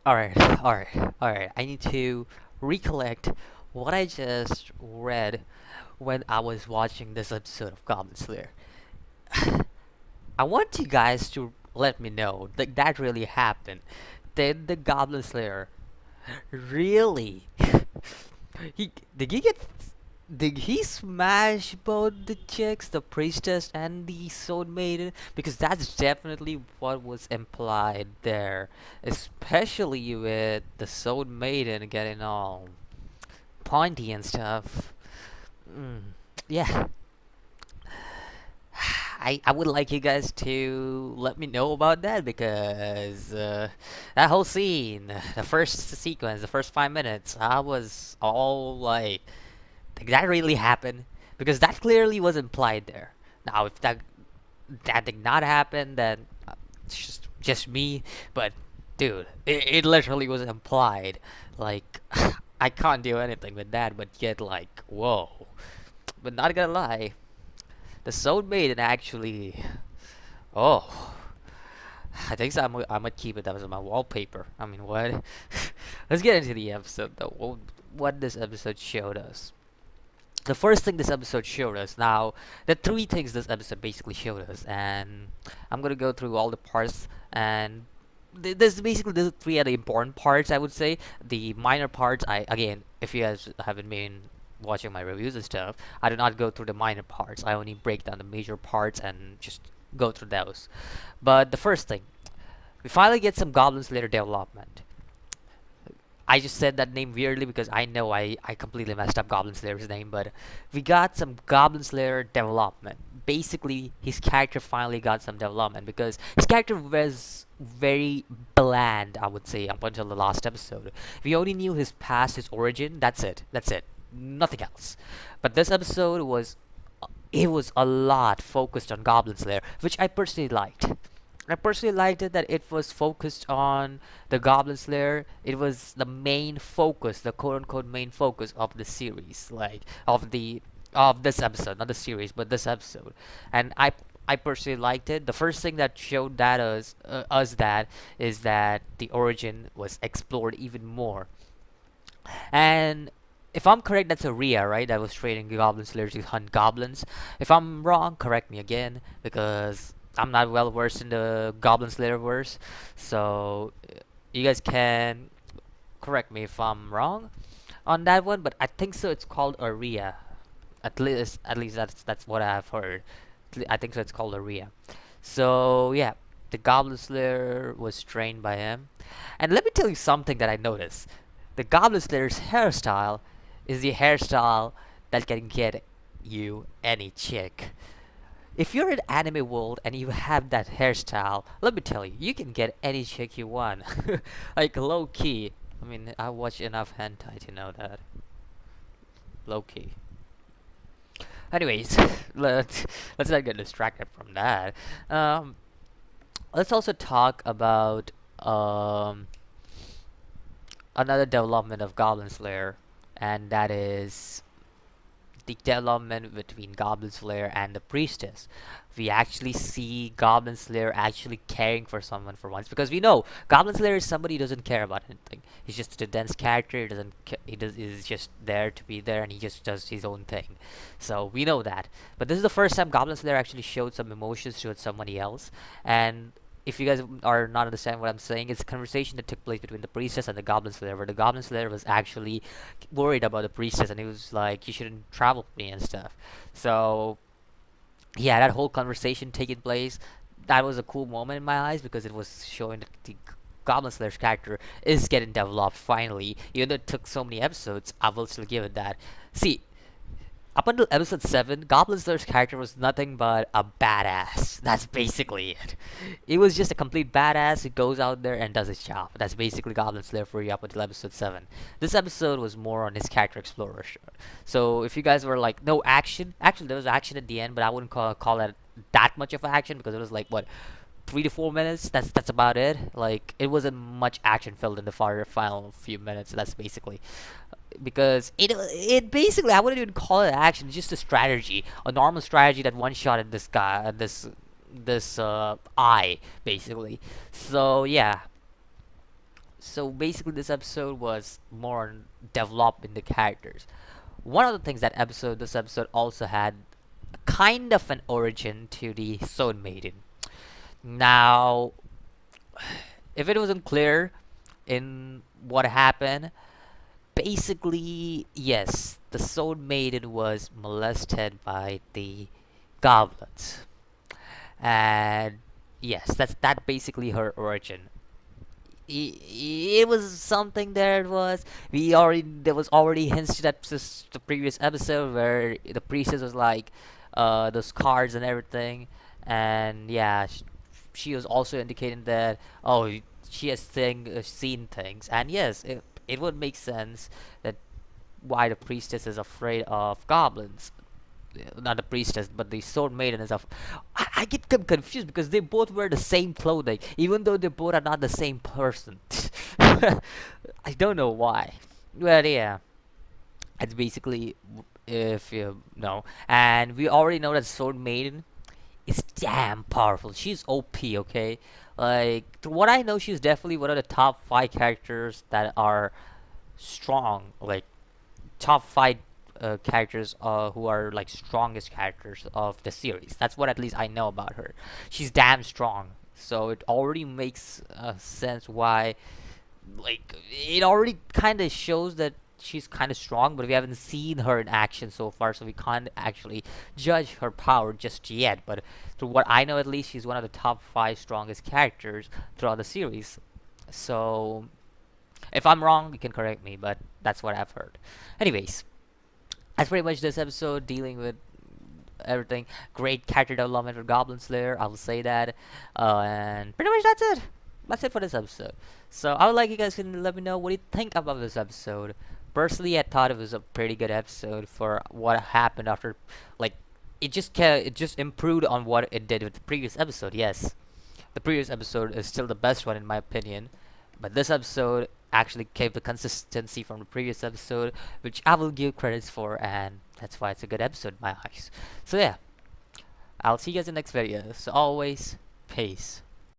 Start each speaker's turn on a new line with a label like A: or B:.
A: Alright, alright. I need to recollect what I just read when I was watching this episode of Goblin Slayer. I want you guys to let me know that that really happened. Did the Goblin Slayer really? he did he get? Did he smash both the chicks, the priestess and the soul maiden? Because that's definitely what was implied there, especially with the soul maiden getting all pointy and stuff. Mm, yeah, I would like you guys to let me know about that because that whole scene, the first sequence, the first 5 minutes, I was all like that really happened? Because that clearly was implied there. Now, if that did not happen, then it's just me. But dude, it literally was implied. Like I can't do anything with that, but yet like whoa. But not gonna lie, the Soul Maiden actually. Oh, I think so. I'm gonna keep it as my wallpaper. I mean, what? Let's get into the episode though. What this episode showed us. The first thing this episode showed us, now the three things this episode basically showed us, and I'm gonna go through all the parts, and this basically the three of the important parts, I would say. The minor parts, I again, if you guys haven't been watching my reviews and stuff, I do not go through the minor parts. I only break down the major parts and just go through those. But the first thing, we finally get some Goblin Slayer development. I just said that name weirdly because I know I completely messed up Goblin Slayer's name, but we got some Goblin Slayer development. Basically, his character finally got some development because his character was very bland, I would say, up until the last episode. We only knew his past, his origin, that's it. That's it. Nothing else. But this episode was it was a lot focused on Goblin Slayer, which I personally liked. I personally liked it that it was focused on the Goblin Slayer. It was the main focus, the quote unquote main focus of the series, like of this episode, not the series, but this episode. And I personally liked it. The first thing that showed that us that is that the origin was explored even more. And if I'm correct, that's a Rhea, right? That was trading Goblin Slayers to hunt goblins. If I'm wrong, correct me again, because I'm not well versed in the Goblin Slayer verse. So you guys can correct me if I'm wrong on that one, but I think so. It's called Aria. At least that's what I've heard. I think so. It's called Aria. So yeah, the Goblin Slayer was trained by him, and let me tell you something that I noticed. The Goblin Slayer's hairstyle is the hairstyle that can get you any chick. If you're in anime world and you have that hairstyle, let me tell you, you can get any chick you want. Like low key. I mean, I watch enough hentai to know that. Low key. Anyways, let's not get distracted from that. Um, let's also talk about another development of Goblin Slayer, and that is the development between Goblin Slayer and the priestess. We actually see Goblin Slayer actually caring for someone for once, because we know Goblin Slayer is somebody who doesn't care about anything. He's just a dense character. He doesn't. He's just there to be there, and he just does his own thing. So we know that. But this is the first time Goblin Slayer actually showed some emotions towards somebody else, and if you guys are not understanding what I'm saying, it's a conversation that took place between the priestess and the Goblin Slayer, where the Goblin Slayer was actually worried about the priestess, and he was like, "You shouldn't travel with me" and stuff. So yeah, that whole conversation taking place, that was a cool moment in my eyes because it was showing that the Goblin Slayer's character is getting developed finally. Even though it took so many episodes, I will still give it that. See, up until episode 7, Goblin Slayer's character was nothing but a badass. That's basically it. It was just a complete badass who goes out there and does his job. That's basically Goblin Slayer for you up until episode 7. This episode was more on his character exploration. So if you guys were like, no action, actually there was action at the end, but I wouldn't call it that much of action because it was like, what, 3 to 4 minutes. That's about it. Like it wasn't much action filled in the final few minutes. That's basically because it basically I wouldn't even call it action. It's just a strategy, a normal strategy that one shot at this guy, at this eye basically. So yeah. So basically, this episode was more on developing the characters. One of the things this episode also had kind of an origin to the Stone Maiden. Now, if it wasn't clear in what happened, basically, yes, the Stone Maiden was molested by the goblins, and yes, that basically her origin. It was something that was we already there was already hinted at the previous episode where the priestess was like those cards and everything, and yeah, she was also indicating that she has seen things, and yes, it would make sense that why the priestess is afraid of goblins. Not the priestess, but the sword maiden is of. I get confused because they both wear the same clothing, even though they both are not the same person. I don't know why. But yeah, it's basically if you know, and we already know that sword maiden is damn powerful. She's OP, okay? Like, to what I know, she's definitely one of the top 5 characters that are strong. Like, top 5 characters who are like strongest characters of the series. That's what at least I know about her. She's damn strong. So it already makes sense why, like, it already kind of shows that she's kind of strong, but we haven't seen her in action so far, so we can't actually judge her power just yet. But through what I know, at least, she's one of the top 5 strongest characters throughout the series. So if I'm wrong, you can correct me, but that's what I've heard. Anyways, that's pretty much this episode dealing with everything. Great character development for Goblin Slayer, I will say that. And pretty much that's it. That's it for this episode. So I would like you guys to let me know what you think about this episode. Personally, I thought it was a pretty good episode for what happened after, like, it just improved on what it did with the previous episode. Yes, the previous episode is still the best one in my opinion, but this episode actually kept the consistency from the previous episode, which I will give credits for, and that's why it's a good episode in my eyes. So yeah, I'll see you guys in the next video. So always, peace.